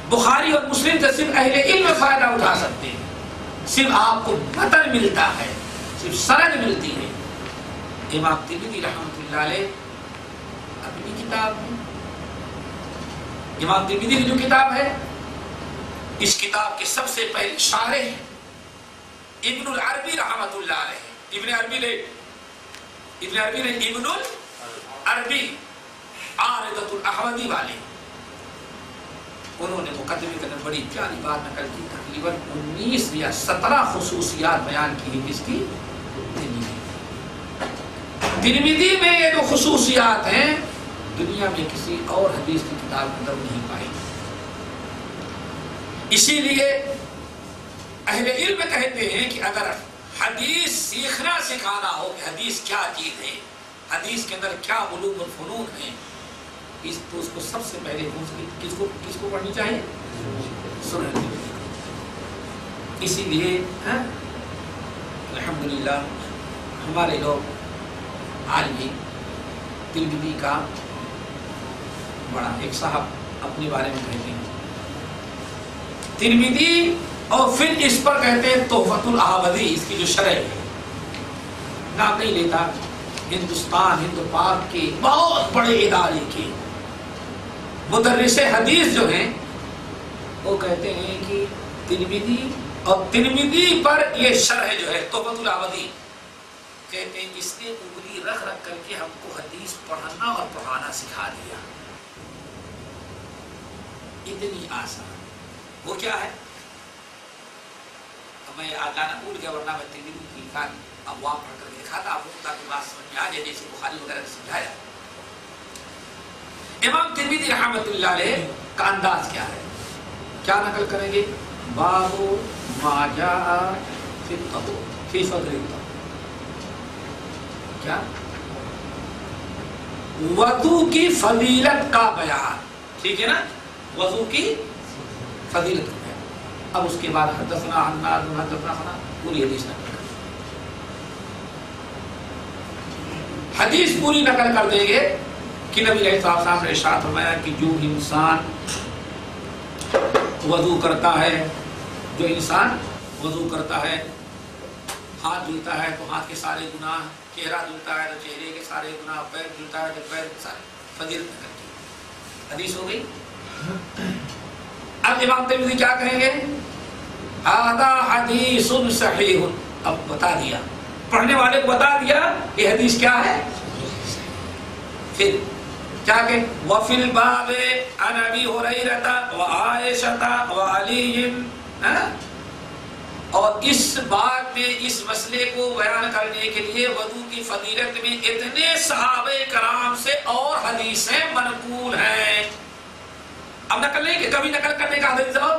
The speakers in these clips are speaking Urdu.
بخاری اور مسلم سے صرف اہل علم فائدہ اٹھا سکتے ہیں، صرف آپ کو متن ملتا ہے، صرف سند ملتی ہے۔ امام ترمذی رحمۃ اللہ علیہ اپنی کتاب ہے، امام ترمذی کی جو کتاب ہے، اس کتاب کے سب سے پہلے شارح ہیں ابن العربی رحمۃ اللہ علیہ۔ ابن عربی نے ابن العربی عارضۃ الاحوذی والے، انہوں نے مقدمے کے اندر بڑی پیاری بات نقل کی، تقریباً 19 یا 17 خصوصیات بیان کی ہیں کس کی؟ ترمذی میں یہ جو خصوصیات ہیں دنیا میں کسی اور حدیث کی کتاب کے اندر نہیں پائی۔ اسی لیے اہل علم کہتے ہیں کہ اگر حدیث سیکھنا سکھانا ہو کہ حدیث کیا چیز ہے، حدیث کے اندر کیا علوم الفنون ہیں، تو اس کو سب سے پہلے کس کو پڑھنی چاہیے؟ سنن۔ اسی لیے الحمدللہ ہمارے لوگ عالمی ترمذی کا بڑا ایک صاحب اپنے بارے میں کہتے ہیں ترمذی، اور پھر اس پر کہتے ہیں تحفۃ الاحوذی، اس کی جو شرح ہے نام نہیں لیتا، ہندوستان ہند پاک کے بہت بڑے ادارے کے مدرس حدیث جو ہیں وہ کہتے ہیں کہ ترمذی اور ترمذی پر یہ شرح جو ہے تحفۃ الاحوذی، کہتے ہیں اس نے انگلی رکھ رکھ کر کے ہم کو حدیث پڑھنا اور پڑھانا سکھا دیا، اتنی آسان۔ وہ کیا ہے؟ میں آگانا بھول گیا، ورنہ میں ترمذی کی ابواب پڑھ کر کے دکھاتا آپ کو تاکہ بات سمجھ میں آ جائے، جیسے بخاری وغیرہ نے سمجھایا۔ امام ترمذی رحمۃ اللہ علیہ کا انداز کیا ہے، کیا نقل کریں گے؟ باب ما جاء فی الطہور فی فضل الطہور، کیا؟ وضو کی فضیلت کا بیان، ٹھیک ہے نا، وضو کی فضیلت کا بیان۔ اب اس کے بعد حدثنا حناد حدثنا خنا پوری حدیث نقل کر، حدیث پوری نقل کر دیں گے کہ نبی علیہ السلام نے ارشاد فرمایا کہ جو انسان وضو کرتا ہے، جو انسان وضو کرتا ہے، ہاتھ دھلتا ہے تو ہاتھ کے سارے گناہ، چہرہ دھلتا ہے تو چہرے کے سارے گناہ، پیر دھلتا ہے تو پیر کے سارے، فضیلت نقل کی حدیث ہو گئی۔ اب امام ترمذی کیا کہیں گے؟ ھذا حدیث صحیح، اب بتا دیا، پڑھنے والے کو بتا دیا یہ حدیث کیا ہے۔ پھر کیا کہ وفی الباب عن ابی ہریرہ وعائشہ وعلی، اور اس بات میں اس مسئلے کو بیان کرنے کے لیے وضو کی فضیلت میں اتنے صحابہ کرام سے اور حدیثیں منقول ہیں۔ اب نقل نہیں کہ کبھی نقل کرنے کا حدیث جاؤ،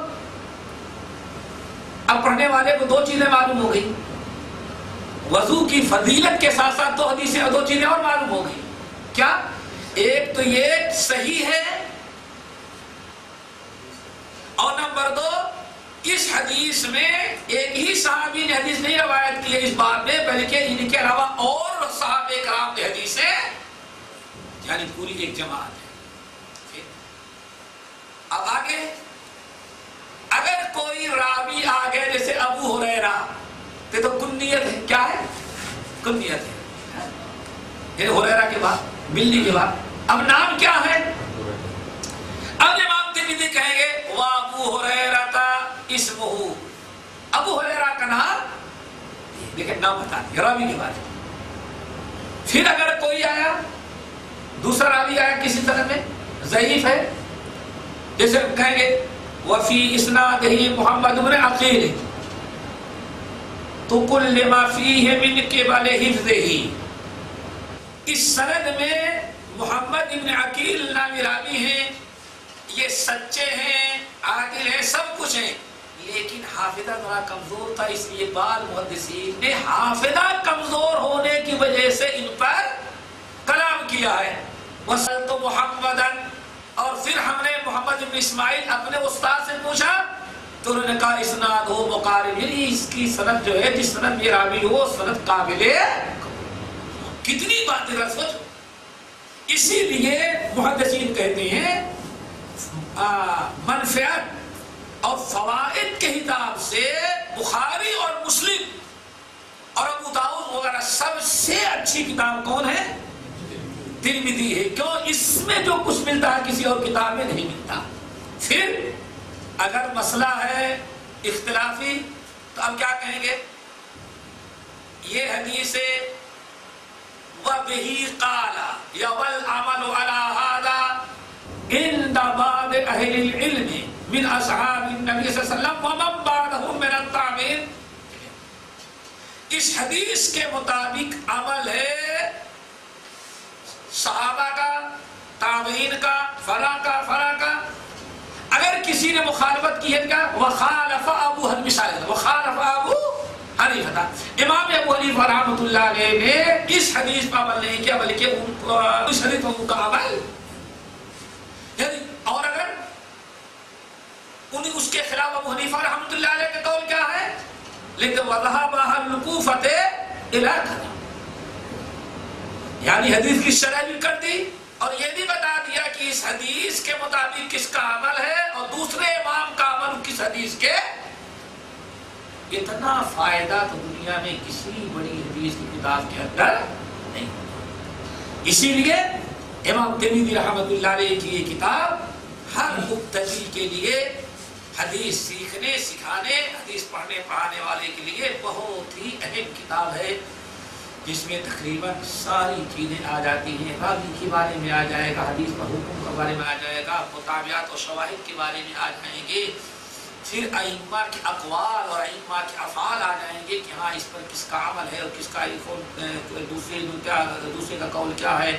اب پڑھنے والے کو دو چیزیں معلوم ہو گئی، وضو کی فضیلت کے ساتھ ساتھ دو حدیثیں اور دو چیزیں اور معلوم ہو گئی، کیا؟ ایک تو یہ صحیح ہے، اور نمبر دو اس حدیث میں ایک ہی صحابی نے حدیث نہیں روایت کی ہے اس بات میں، بلکہ ان کے علاوہ اور صحابہ کرام کی حدیثیں، یعنی پوری ایک جماعت ہے۔ اب آگے اگر کوئی راوی آگے جیسے ابو ہریرہ تو کنیت ہے، کیا ہے؟ کنیت ہے، ہریرہ کے بعد ملنے کے بعد اب نام کیا ہے؟ اب امام ترمذی کہیں گے وابو ہریرہ اسمہ، ابو ہریرہ کا نام، لیکن نام بتا دیا راوی کے بعد۔ پھر اگر کوئی آیا دوسرا راوی آیا کسی طرح میں ضعیف ہے، جیسے کہیں گے وفی اسنادہ محمد بن عقیل تو کل ما فیہ من قبل حفظہ، اس سند میں محمد بن عقیل نامی راوی ہیں، یہ سچے ہیں، عادل ہیں، سب کچھ ہیں، لیکن حافظہ ذرا کمزور تھا، اس لیے بعض محدثین نے حافظہ کمزور ہونے کی وجہ سے ان پر کلام کیا ہے۔ وسألت محمدا، اور پھر ہم نے محمد بن اسماعیل اپنے استاد سے پوچھا تو انہوں نے کہا اسناد ہو مقارب، یعنی اس کی سند جو ہے جس سند میں راوی ہو سند قابل، کتنی باتیں ذرا سوچو۔ اسی لیے محدثین کہتے ہیں منفعت اور فوائد کے حساب سے بخاری اور مسلم اور ابو داؤد وغیرہ سب سے اچھی کتاب کون ہے؟ ترمذی ہے. کیوں؟ اس میں جو کچھ ملتا ہے کسی اور کتاب میں نہیں ملتا. پھر اگر مسئلہ ہے اختلافی تو اب کیا کہیں گے؟ یہ حدیث وَبِهِ قَالَ وَالْعَمَلُ عَلَى هَذَا عِنْدَ بَعْضِ أَهْلِ الْعِلْمِ مِنْ أَصْحَابِ النَّبِيِّ صلی اللہ علیہ وسلم وَمَنْ بَعْدَهُمْ مِنَ التَّابِعِينَ. اس حدیث کے مطابق عمل ہے صحابہ کا، تابعین کا، فلاں کا. اگر کسی نے مخالفت کی ہے کیا؟ وَخَالَفَ أَبُو حنیفہ وَخَالَفَ أَبُو حنیفہ. امام ابو حنیفہ رحمۃ اللہ علیہ نے اس حدیث پر عمل نہیں کیا بلکہ اس حدیث پر ان کا عمل اور اگر انہیں اس کے خلاف ابو حنیفہ رحمۃ اللہ علیہ کا قول کیا ہے؟ لیکن وَذَهَبَ أَهْلُ الْكُوفَةِ إِلَىٰ كَذَا، یعنی حدیث کی شرح بھی کر دی اور یہ بھی بتا دیا کہ اس حدیث کے مطابق کس کا عمل ہے اور دوسرے امام کا عمل کس حدیث کے. اتنا فائدہ تو دنیا میں کسی بڑی حدیث کی کتاب کے اندر نہیں. اسی لیے امام ترمذی رحمۃ اللہ علیہ کی یہ کتاب ہر مبتدی کے لیے، حدیث سیکھنے سکھانے، حدیث پڑھنے پڑھانے والے کے لیے بہت ہی اہم کتاب ہے، جس میں تقریباً ساری چیزیں آ جاتی ہیں. راوی کے بارے میں آ جائے گا، حدیث پر حکم کے بارے میں آ جائے گا، مطابعات اور شواہد کے بارے میں آ جائیں گے، پھر ائمہ کے اقوال اور ائمہ کے افعال آ جائیں گے کہ ہاں اس پر کس کا عمل ہے اور کس کا دوسرے کا قول کیا ہے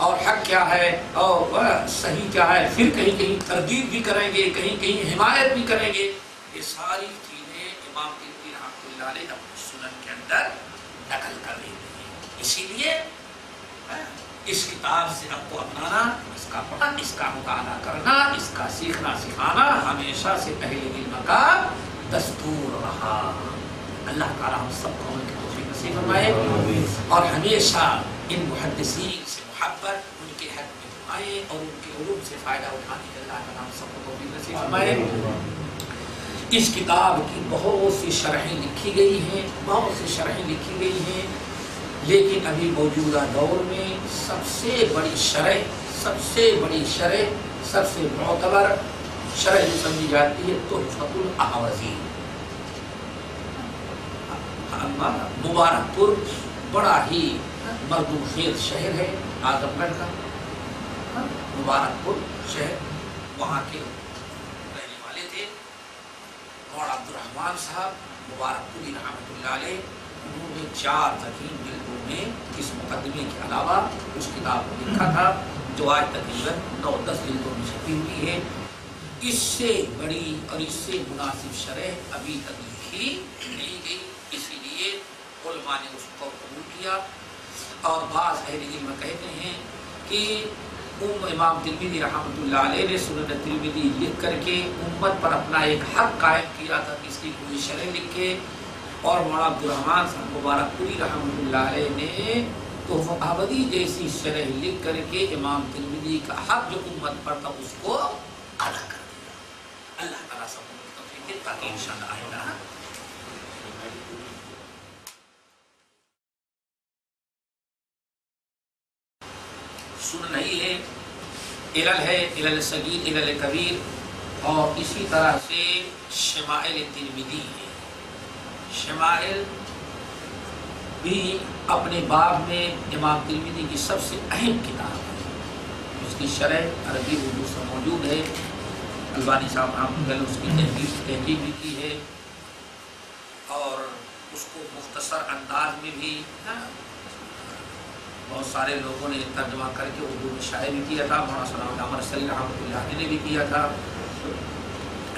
اور حق کیا ہے اور صحیح کیا ہے. پھر کہیں کہیں تردید بھی کریں گے، کہیں کہیں حمایت بھی کریں گے. یہ ساری چیزیں امام ترمذی رحمۃ اللہ علیہ اپنے سنن کے اندر نقل کر دیتے ہیں. اسی لیے اس کتاب سے آپ کو اپنانا، اس کا پڑھنا، اس کا مطالعہ کرنا، اس کا سیکھنا سکھانا ہمیشہ سے اہل علم کا دستور رہا. اللہ تعالیٰ ہم سب کو ان کی توفیق نصیب فرمائے اور ہمیشہ ان محدثین سے محبت، ان کے حق میں دعائیں اور ان کے علوم سے فائدہ اٹھانے کے اللہ تعالیٰ ہم سب کو توفیق نصیب فرمائے. اس کتاب کی بہت سی شرحیں لکھی گئی ہیں، بہت سی شرحیں لکھی گئی ہیں، لیکن ابھی موجودہ دور میں سب سے بڑی شرح، سب سے معتبر شرح جو سمجھی جاتی ہے تحفۃ الاحوذی. مبارک پور بڑا ہی مردم خیز شہر ہے اعظم گڑھ کا. مبارک پور شہر، وہاں کے رہنے والے تھے اور عبد الرحمن صاحب مبارک پوری رحمۃ اللہ علیہ. انہوں نے 4 تقیم جلدوں میں اس مقدمے کے علاوہ اس کتاب کو لکھا تھا جو آج تقریباً 9-10 جلدوں میں چھپی ہوئی ہے. اس سے بڑی اور اس سے مناسب شرح ابھی تک لکھی نہیں گئی، اسی لیے علماء نے اس کو قبول کیا. اور بعض اہل علم کہتے ہیں کہ امام ترمذی رحمۃ اللہ علیہ نے سنن ترمذی لکھ کر کے امت پر اپنا ایک حق قائم کیا تھا کہ اس کی کوئی شرح لکھے، اور مولانا عبد الرحمن صاحب مبارک پوری رحمۃ اللہ علیہ نے تحفۃ الاحوذی جیسی شرح لکھ کر کے امام ترمذی کا حق جو امت پر تھا اس کو ادا کر دیا. اللہ تعالیٰ سب کو توفیق دے تاکہ انشاءاللہ آئندہ سن رہی ہے. علل ہے، علل صغیر، علل کبیر، اور اسی طرح سے شمائل ترمذی ہے. شمائل بھی اپنے باب میں امام ترمذی کی سب سے اہم کتاب ہے. اس کی شرح عربی اردو سے موجود ہے. البانی صاحب رحمۃ اللہ اس کی تحقیق بھی کی ہے اور اس کو مختصر انداز میں بھی بہت سارے لوگوں نے ترجمہ کر کے اردو میں شائع بھی کیا تھا. مولانا سلام عمر سلی رحمۃ اللہ علیہ نے بھی کیا تھا.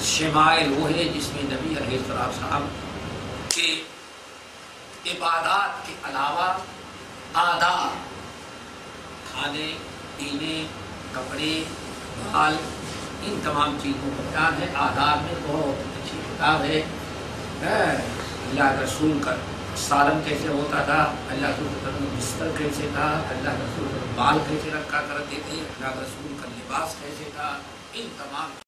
شمائل وہ ہے جس میں نبی علیہ السلام کے عبادات کے علاوہ آداب، کھانے پینے، کپڑے، بال، ان تمام چیزوں کا بیان ہے. آداب میں بہت اچھی کتاب ہے. اللہ رسول کا سالم کیسے ہوتا تھا، اللہ رسول کا بستر کیسے تھا، اللہ رسول کا بال کیسے رکھا کرتے تھے، اللہ رسول کا لباس کیسے تھا، ان تمام